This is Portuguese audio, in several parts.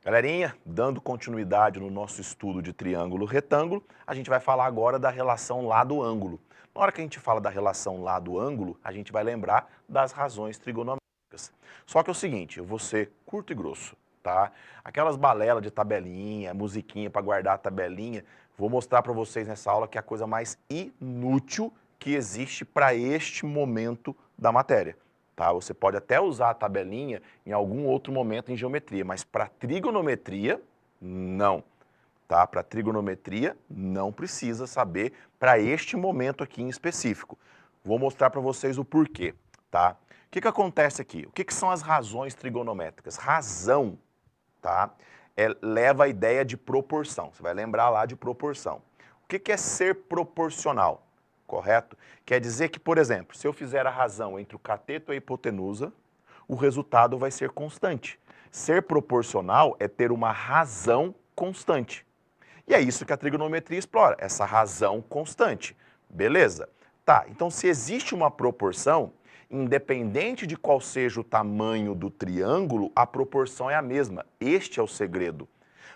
Galerinha, dando continuidade no nosso estudo de triângulo retângulo, a gente vai falar agora da relação lado-ângulo. Na hora que a gente fala da relação lado-ângulo, a gente vai lembrar das razões trigonométricas. Só que é o seguinte, eu vou ser curto e grosso, tá? Aquelas balelas de tabelinha, musiquinha para guardar a tabelinha, vou mostrar para vocês nessa aula que é a coisa mais inútil que existe para este momento da matéria. Tá? Você pode até usar a tabelinha em algum outro momento em geometria, mas para trigonometria, não. Tá? Para trigonometria, não precisa saber para este momento aqui em específico. Vou mostrar para vocês o porquê. Tá? O que acontece aqui? O que são as razões trigonométricas? Razão, tá? Leva a ideia de proporção. Você vai lembrar lá de proporção. O que é ser proporcional? Correto? Quer dizer que, por exemplo, se eu fizer a razão entre o cateto e a hipotenusa, o resultado vai ser constante. Ser proporcional é ter uma razão constante. E é isso que a trigonometria explora, essa razão constante. Beleza? Tá, então se existe uma proporção, independente de qual seja o tamanho do triângulo, a proporção é a mesma. Este é o segredo.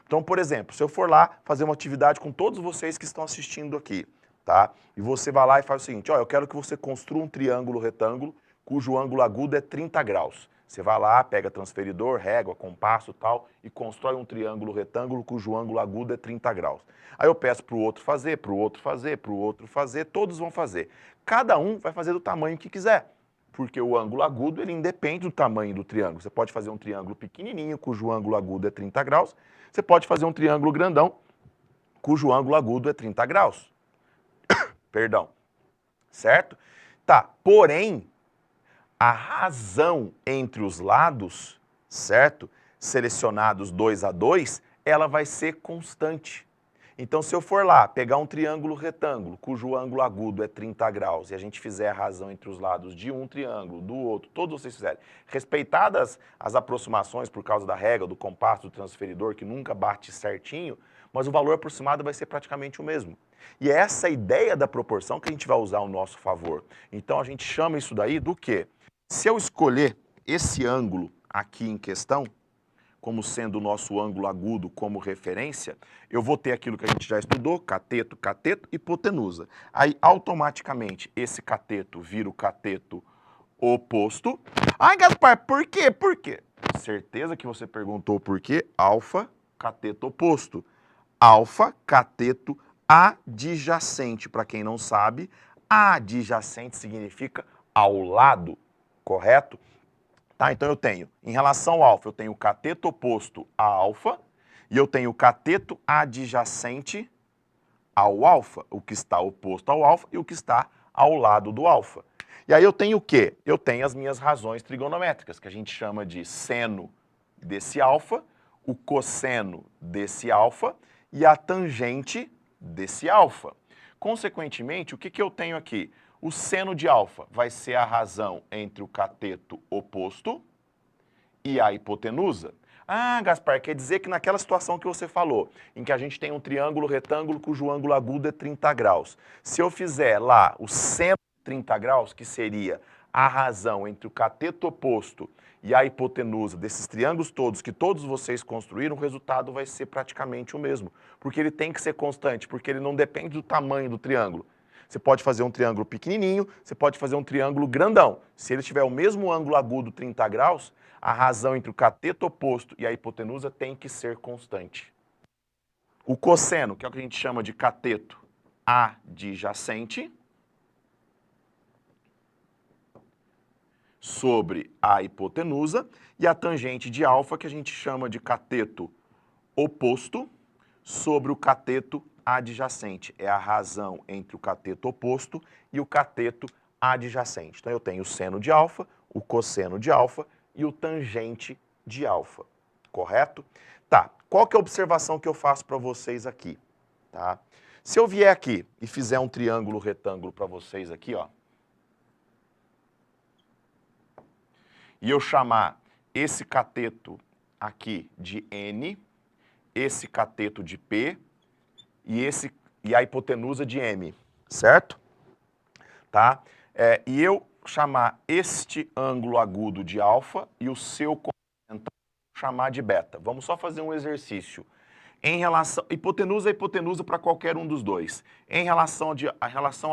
Então, por exemplo, se eu for lá fazer uma atividade com todos vocês que estão assistindo aqui, tá? E você vai lá e faz o seguinte, ó, eu quero que você construa um triângulo retângulo cujo ângulo agudo é 30 graus. Você vai lá, pega transferidor, régua, compasso e tal, e constrói um triângulo retângulo cujo ângulo agudo é 30 graus. Aí eu peço para o outro fazer, para o outro fazer, para o outro fazer, todos vão fazer. Cada um vai fazer do tamanho que quiser, porque o ângulo agudo ele independe do tamanho do triângulo. Você pode fazer um triângulo pequenininho cujo ângulo agudo é 30 graus, você pode fazer um triângulo grandão cujo ângulo agudo é 30 graus. Perdão, certo? Tá, porém, a razão entre os lados, certo? Selecionados 2 a 2, ela vai ser constante. Então, se eu for lá, pegar um triângulo retângulo, cujo ângulo agudo é 30 graus, e a gente fizer a razão entre os lados de um triângulo, do outro, todos vocês fizerem, respeitadas as aproximações por causa da regra, do compasso, do transferidor, que nunca bate certinho, mas o valor aproximado vai ser praticamente o mesmo. E é essa ideia da proporção que a gente vai usar ao nosso favor. Então, a gente chama isso daí do quê? Se eu escolher esse ângulo aqui em questão, como sendo o nosso ângulo agudo como referência, eu vou ter aquilo que a gente já estudou, cateto, cateto, hipotenusa. Aí, automaticamente, esse cateto vira o cateto oposto. Ai, Gaspar, por quê? Por quê? Certeza que você perguntou por quê? Alfa, cateto oposto. Alfa, cateto adjacente. Para quem não sabe, adjacente significa ao lado, correto? Tá, então eu tenho, em relação ao alfa, eu tenho o cateto oposto a alfa e eu tenho o cateto adjacente ao alfa, o que está oposto ao alfa e o que está ao lado do alfa. E aí eu tenho o quê? Eu tenho as minhas razões trigonométricas, que a gente chama de seno desse alfa, o cosseno desse alfa e a tangente desse alfa. Consequentemente, o que eu tenho aqui? O seno de alfa vai ser a razão entre o cateto oposto e a hipotenusa. Ah, Gaspar, quer dizer que naquela situação que você falou, em que a gente tem um triângulo retângulo cujo ângulo agudo é 30 graus, se eu fizer lá o seno de 30 graus, que seria a razão entre o cateto oposto e a hipotenusa desses triângulos todos que todos vocês construíram, o resultado vai ser praticamente o mesmo, porque ele tem que ser constante, porque ele não depende do tamanho do triângulo. Você pode fazer um triângulo pequenininho, você pode fazer um triângulo grandão. Se ele tiver o mesmo ângulo agudo 30 graus, a razão entre o cateto oposto e a hipotenusa tem que ser constante. O cosseno, que é o que a gente chama de cateto adjacente, sobre a hipotenusa, e a tangente de alfa, que a gente chama de cateto oposto, sobre o cateto adjacente. É a razão entre o cateto oposto e o cateto adjacente. Então eu tenho o seno de alfa, o cosseno de alfa e o tangente de alfa, correto? Tá, qual que é a observação que eu faço para vocês aqui? Tá? Se eu vier aqui e fizer um triângulo retângulo para vocês aqui, ó, e eu chamar esse cateto aqui de N, esse cateto de P e a hipotenusa de M, certo? Tá? E eu chamar este ângulo agudo de alfa e o seu complemento chamar de beta. Vamos só fazer um exercício. Em relação, hipotenusa é hipotenusa para qualquer um dos dois. Em relação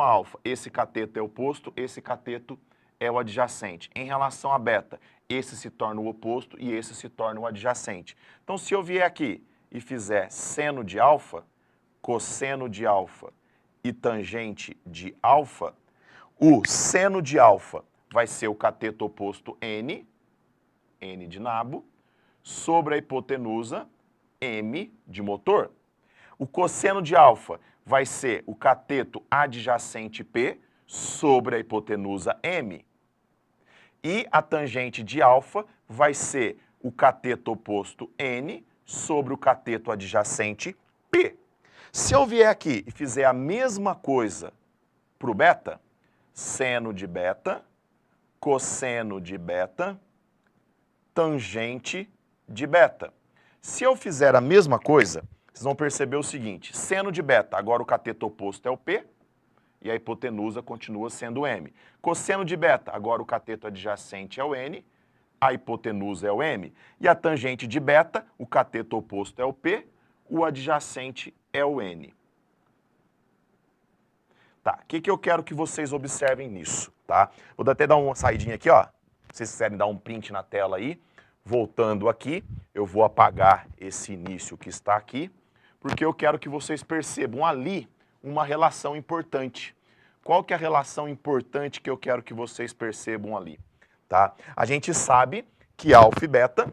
a alfa, esse cateto é oposto, esse cateto é o adjacente. Em relação a beta, esse se torna o oposto e esse se torna o adjacente. Então, se eu vier aqui e fizer seno de alfa, cosseno de alfa e tangente de alfa, o seno de alfa vai ser o cateto oposto N de nabo, sobre a hipotenusa, M de motor. O cosseno de alfa vai ser o cateto adjacente P sobre a hipotenusa M. E a tangente de alfa vai ser o cateto oposto N sobre o cateto adjacente P. Se eu vier aqui e fizer a mesma coisa para o beta, seno de beta, cosseno de beta, tangente de beta. Se eu fizer a mesma coisa, vocês vão perceber o seguinte, seno de beta, agora o cateto oposto é o P, e a hipotenusa continua sendo M. Cosseno de beta, agora o cateto adjacente é o N, a hipotenusa é o M. E a tangente de beta, o cateto oposto é o P, o adjacente é o N. Tá, o que eu quero que vocês observem nisso, tá? Vou até dar uma saidinha aqui, ó. Se vocês quiserem dar um print na tela aí. Voltando aqui, eu vou apagar esse início que está aqui, porque eu quero que vocês percebam ali uma relação importante. Qual que é a relação importante que eu quero que vocês percebam ali? Tá? A gente sabe que alfa e beta,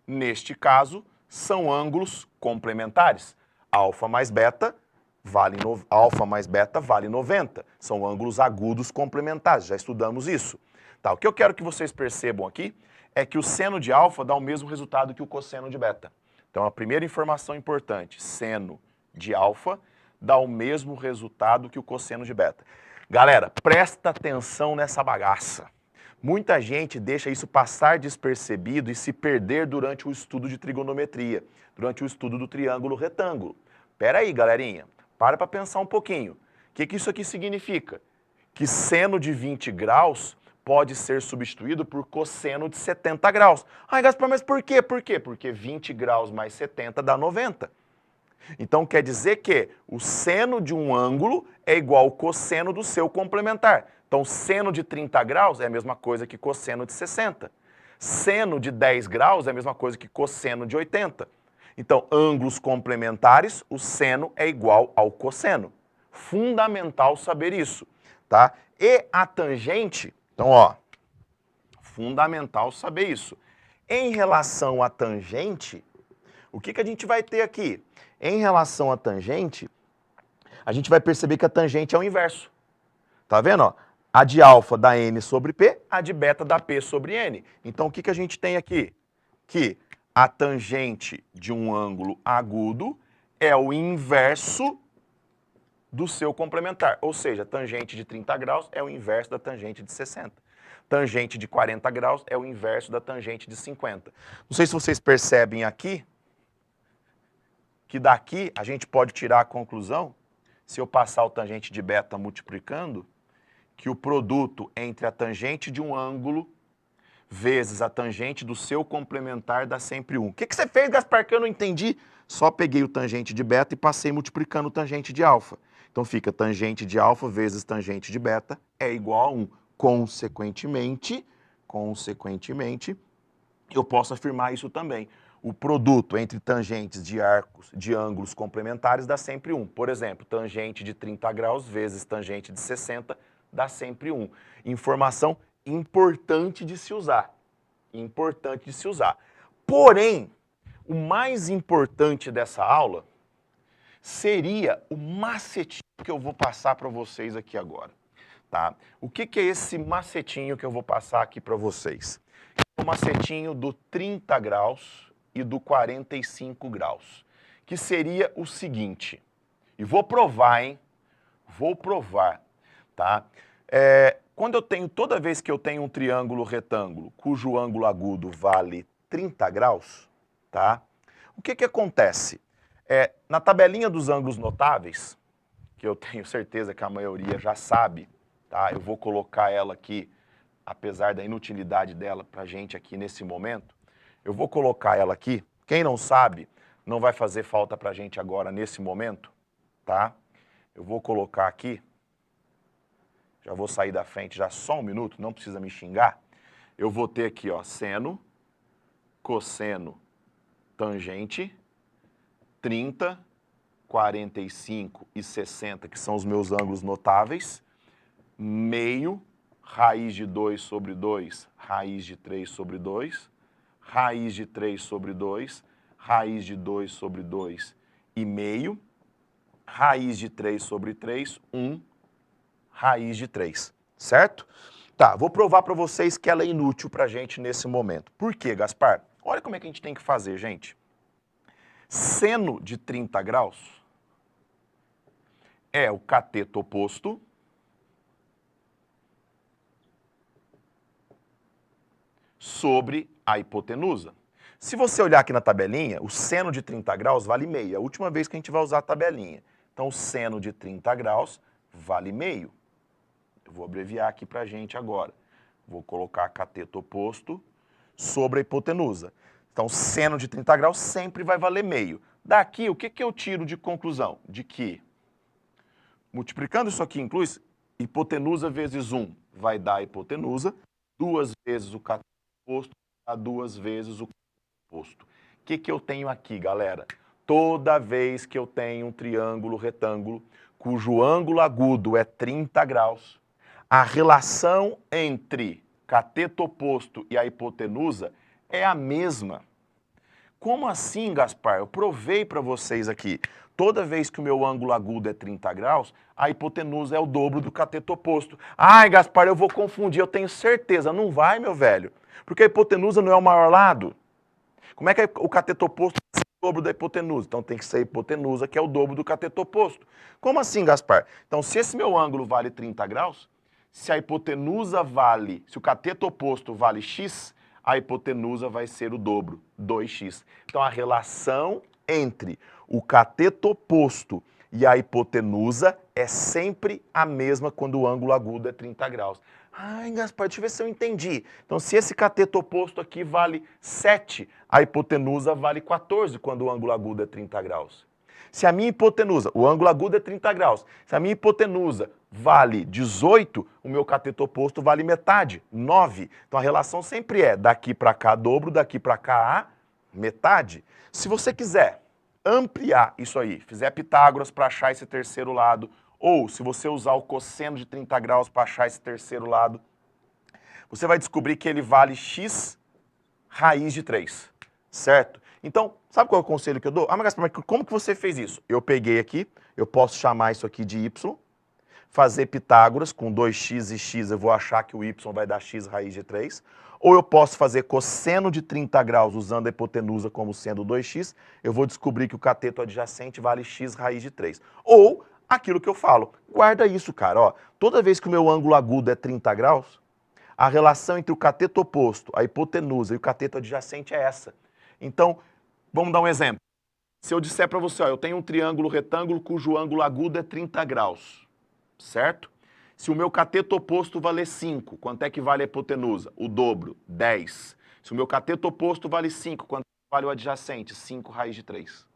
neste caso, são ângulos complementares. Alfa mais beta vale 90. São ângulos agudos complementares, já estudamos isso. Tá, o que eu quero que vocês percebam aqui é que o seno de alfa dá o mesmo resultado que o cosseno de beta. Então, a primeira informação importante, seno de alfa dá o mesmo resultado que o cosseno de beta. Galera, presta atenção nessa bagaça. Muita gente deixa isso passar despercebido e se perder durante o estudo de trigonometria, durante o estudo do triângulo retângulo. Pera aí, galerinha, para pensar um pouquinho. O que isso aqui significa? Que seno de 20 graus pode ser substituído por cosseno de 70 graus. Ai, Gaspar, mas por quê? Por quê? Porque 20 graus mais 70 dá 90. Então, quer dizer que o seno de um ângulo é igual ao cosseno do seu complementar. Então, seno de 30 graus é a mesma coisa que cosseno de 60. Seno de 10 graus é a mesma coisa que cosseno de 80. Então, ângulos complementares, o seno é igual ao cosseno. Fundamental saber isso, tá? E a tangente... Então, ó, fundamental saber isso. Em relação à tangente, o que a gente vai ter aqui? Em relação à tangente, a gente vai perceber que a tangente é o inverso. Tá vendo? Ó? A de alfa dá N sobre P, a de beta dá P sobre N. Então, o que a gente tem aqui? Que a tangente de um ângulo agudo é o inverso do seu complementar. Ou seja, a tangente de 30 graus é o inverso da tangente de 60. Tangente de 40 graus é o inverso da tangente de 50. Não sei se vocês percebem aqui, que daqui a gente pode tirar a conclusão, se eu passar o tangente de beta multiplicando, que o produto entre a tangente de um ângulo vezes a tangente do seu complementar dá sempre 1. O que você fez, Gaspar, que eu não entendi? Só peguei o tangente de beta e passei multiplicando o tangente de alfa. Então fica tangente de alfa vezes tangente de beta é igual a 1. Consequentemente, eu posso afirmar isso também. O produto entre tangentes de ângulos complementares dá sempre 1. Por exemplo, tangente de 30 graus vezes tangente de 60 dá sempre 1. Informação importante de se usar. Importante de se usar. Porém, o mais importante dessa aula seria o macetinho que eu vou passar para vocês aqui agora. Tá? O que é esse macetinho que eu vou passar aqui para vocês? É o macetinho do 30 graus e do 45 graus, que seria o seguinte, e vou provar, hein? Vou provar, tá? Toda vez que eu tenho um triângulo retângulo, cujo ângulo agudo vale 30 graus, tá? O que acontece? Na tabelinha dos ângulos notáveis, que eu tenho certeza que a maioria já sabe, tá? Eu vou colocar ela aqui apesar da inutilidade dela para a gente aqui nesse momento, eu vou colocar ela aqui. Quem não sabe, não vai fazer falta para a gente agora nesse momento, tá? Eu vou colocar aqui, já vou sair da frente já só um minuto, não precisa me xingar. Eu vou ter aqui, ó, seno, cosseno, tangente, 30, 45 e 60, que são os meus ângulos notáveis, meio, raiz de 2 sobre 2, raiz de 3 sobre 2, raiz de 3 sobre 2, raiz de 2 sobre 2 e meio, raiz de 3 sobre 3, 1, raiz de 3, certo? Tá, vou provar para vocês que ela é inútil para a gente nesse momento. Por quê, Gaspar? Olha como é que a gente tem que fazer, gente. Seno de 30 graus é o cateto oposto sobre a hipotenusa. Se você olhar aqui na tabelinha, o seno de 30 graus vale meio. É a última vez que a gente vai usar a tabelinha. Então, o seno de 30 graus vale meio. Eu vou abreviar aqui para a gente agora. Vou colocar cateto oposto sobre a hipotenusa. Então, seno de 30 graus sempre vai valer meio. Daqui, o que eu tiro de conclusão? De que, multiplicando isso aqui, inclui hipotenusa vezes 1 vai dar a hipotenusa, 2 vezes o cateto oposto dá 2 vezes o cateto oposto. O que eu tenho aqui, galera? Toda vez que eu tenho um triângulo retângulo, cujo ângulo agudo é 30 graus, a relação entre cateto oposto e a hipotenusa é a mesma. Como assim, Gaspar? Eu provei para vocês aqui. Toda vez que o meu ângulo agudo é 30 graus, a hipotenusa é o dobro do cateto oposto. Ai, Gaspar, eu vou confundir, eu tenho certeza. Não vai, meu velho. Porque a hipotenusa não é o maior lado. Como é que o cateto oposto é o dobro da hipotenusa? Então tem que ser a hipotenusa, que é o dobro do cateto oposto. Como assim, Gaspar? Então, se esse meu ângulo vale 30 graus, se a hipotenusa vale, se o cateto oposto vale x, a hipotenusa vai ser o dobro, 2x. Então, a relação entre o cateto oposto e a hipotenusa é sempre a mesma quando o ângulo agudo é 30 graus. Ai, Gaspar, deixa eu ver se eu entendi. Então, se esse cateto oposto aqui vale 7, a hipotenusa vale 14 quando o ângulo agudo é 30 graus. Se a minha hipotenusa, o ângulo agudo é 30 graus, se a minha hipotenusa vale 18, o meu cateto oposto vale metade, 9. Então a relação sempre é daqui para cá dobro, daqui para cá a metade. Se você quiser ampliar isso aí, fizer Pitágoras para achar esse terceiro lado, ou se você usar o cosseno de 30 graus para achar esse terceiro lado, você vai descobrir que ele vale x raiz de 3, certo? Então, sabe qual é o conselho que eu dou? Ah, mas como que você fez isso? Eu peguei aqui, eu posso chamar isso aqui de y, fazer Pitágoras com 2x e x, eu vou achar que o y vai dar x raiz de 3, ou eu posso fazer cosseno de 30 graus usando a hipotenusa como sendo 2x, eu vou descobrir que o cateto adjacente vale x raiz de 3. Ou aquilo que eu falo, guarda isso, cara, ó, toda vez que o meu ângulo agudo é 30 graus, a relação entre o cateto oposto, a hipotenusa e o cateto adjacente é essa. Então, vamos dar um exemplo. Se eu disser para você, ó, eu tenho um triângulo retângulo cujo ângulo agudo é 30 graus, certo? Se o meu cateto oposto valer 5, quanto é que vale a hipotenusa? O dobro, 10. Se o meu cateto oposto vale 5, quanto vale o adjacente? 5 raiz de 3.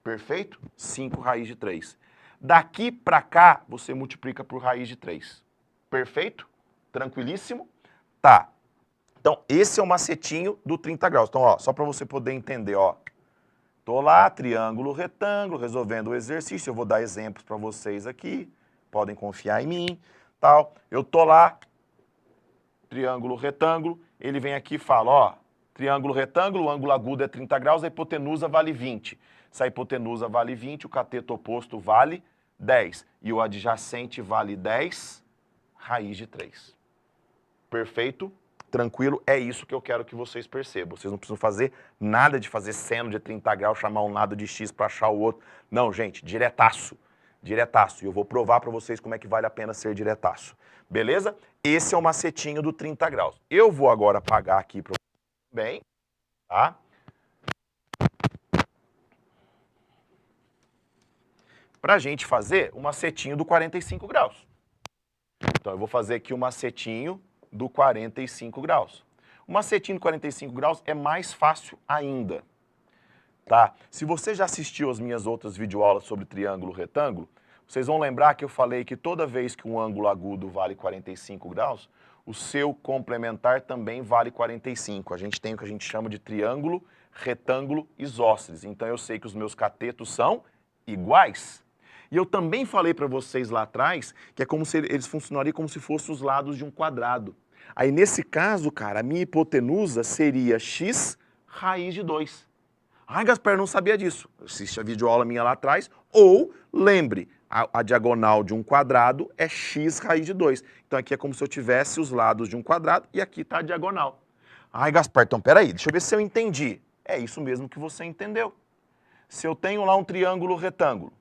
Perfeito? 5 raiz de 3. Daqui para cá, você multiplica por raiz de 3. Perfeito? Tranquilíssimo? Tá. Então, esse é o macetinho do 30 graus. Então, ó, só para você poder entender, ó. Tô lá, triângulo, retângulo, resolvendo o exercício. Eu vou dar exemplos para vocês aqui. Podem confiar em mim, tal. Eu tô lá, triângulo, retângulo. Ele vem aqui e fala, ó, triângulo, retângulo, o ângulo agudo é 30 graus, a hipotenusa vale 20. Se a hipotenusa vale 20, o cateto oposto vale 10. E o adjacente vale 10, raiz de 3. Perfeito? Tranquilo? É isso que eu quero que vocês percebam. Vocês não precisam fazer nada de fazer seno de 30 graus, chamar um lado de x para achar o outro. Não, gente, diretaço. Diretaço. E eu vou provar para vocês como é que vale a pena ser diretaço. Beleza? Esse é o macetinho do 30 graus. Eu vou agora apagar aqui para vocês também, tá? Para a gente fazer o macetinho do 45 graus. Então, eu vou fazer aqui o macetinho do 45 graus. O macetinho do 45 graus é mais fácil ainda, tá? Se você já assistiu as minhas outras videoaulas sobre triângulo retângulo, vocês vão lembrar que eu falei que toda vez que um ângulo agudo vale 45 graus, o seu complementar também vale 45. A gente tem o que a gente chama de triângulo retângulo isósceles. Então eu sei que os meus catetos são iguais. E eu também falei para vocês lá atrás que é como se eles funcionariam como se fossem os lados de um quadrado. Aí nesse caso, cara, a minha hipotenusa seria x raiz de 2. Ai, Gaspar, eu não sabia disso. Assiste a videoaula minha lá atrás. Ou, lembre, a diagonal de um quadrado é x raiz de 2. Então aqui é como se eu tivesse os lados de um quadrado e aqui está a diagonal. Ai, Gaspar, então peraí, deixa eu ver se eu entendi. É isso mesmo que você entendeu. Se eu tenho lá um triângulo retângulo,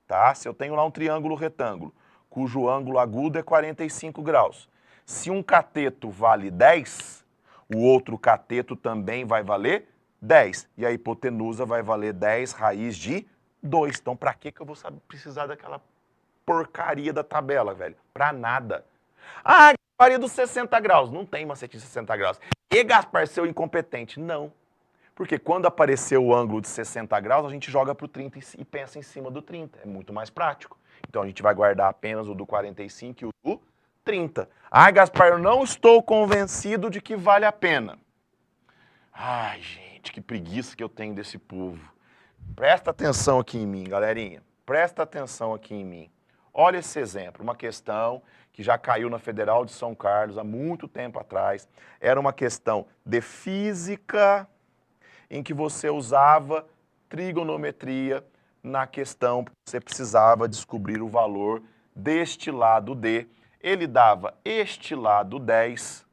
tá? Se eu tenho lá um triângulo retângulo, cujo ângulo agudo é 45 graus. Se um cateto vale 10, o outro cateto também vai valer 10. E a hipotenusa vai valer 10 raiz de 2. Então, pra que eu vou precisar daquela porcaria da tabela, velho? Pra nada. Ah, Gaspar, dos 60 graus. Não tem macetinho de 60 graus. E, Gaspar, seu incompetente? Não. Porque quando aparecer o ângulo de 60 graus, a gente joga pro 30 e pensa em cima do 30. É muito mais prático. Então, a gente vai guardar apenas o do 45 e o do 30. Ai, Gaspar, eu não estou convencido de que vale a pena. Ai, gente, que preguiça que eu tenho desse povo. Presta atenção aqui em mim, galerinha. Presta atenção aqui em mim. Olha esse exemplo, uma questão que já caiu na Federal de São Carlos há muito tempo atrás. Era uma questão de física em que você usava trigonometria na questão, você precisava descobrir o valor deste lado D. Ele dava este lado 10,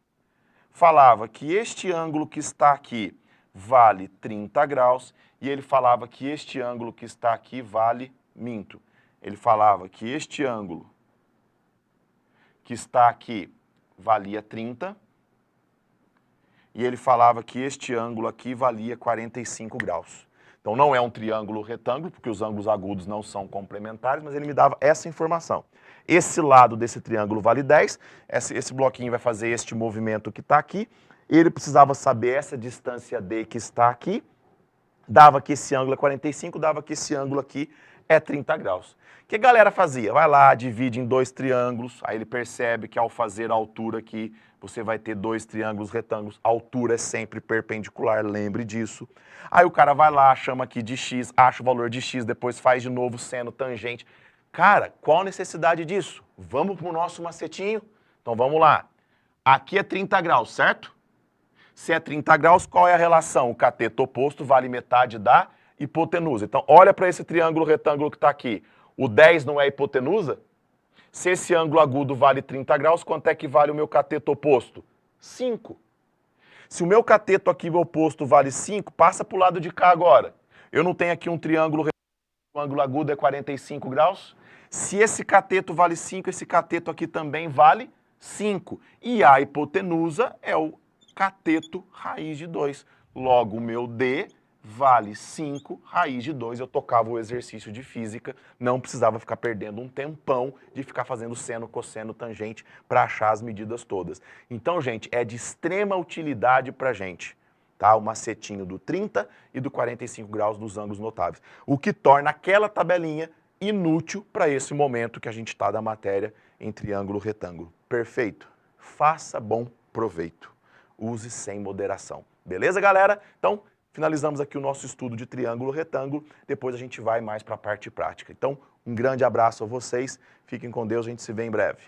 falava que este ângulo que está aqui vale 30 graus, e ele falava que este ângulo que está aqui vale, minto, ele falava que este ângulo que está aqui valia 30, e ele falava que este ângulo aqui valia 45 graus. Então não é um triângulo retângulo, porque os ângulos agudos não são complementares, mas ele me dava essa informação. Esse lado desse triângulo vale 10, esse bloquinho vai fazer este movimento que está aqui, ele precisava saber essa distância D que está aqui, dava que esse ângulo é 45, dava que esse ângulo aqui é 30 graus. O que a galera fazia? Vai lá, divide em dois triângulos, aí ele percebe que ao fazer a altura aqui, você vai ter dois triângulos retângulos, a altura é sempre perpendicular, lembre disso. Aí o cara vai lá, chama aqui de x, acha o valor de x, depois faz de novo seno, tangente. Cara, qual a necessidade disso? Vamos para o nosso macetinho? Então vamos lá. Aqui é 30 graus, certo? Se é 30 graus, qual é a relação? O cateto oposto vale metade da hipotenusa. Então olha para esse triângulo retângulo que está aqui. O 10 não é hipotenusa? Se esse ângulo agudo vale 30 graus, quanto é que vale o meu cateto oposto? 5. Se o meu cateto aqui oposto vale 5, passa para o lado de cá agora. Eu não tenho aqui um triângulo retângulo, o ângulo agudo é 45 graus? Se esse cateto vale 5, esse cateto aqui também vale 5. E a hipotenusa é o cateto raiz de 2. Logo, o meu D vale 5 raiz de 2. Eu tocava o exercício de física, não precisava ficar perdendo um tempão de ficar fazendo seno, cosseno, tangente para achar as medidas todas. Então, gente, é de extrema utilidade para a gente, tá? O macetinho do 30 e do 45 graus dos ângulos notáveis. O que torna aquela tabelinha inútil para esse momento que a gente está da matéria em triângulo retângulo. Perfeito? Faça bom proveito. Use sem moderação. Beleza, galera? Então, finalizamos aqui o nosso estudo de triângulo retângulo. Depois a gente vai mais para a parte prática. Então, um grande abraço a vocês. Fiquem com Deus. A gente se vê em breve.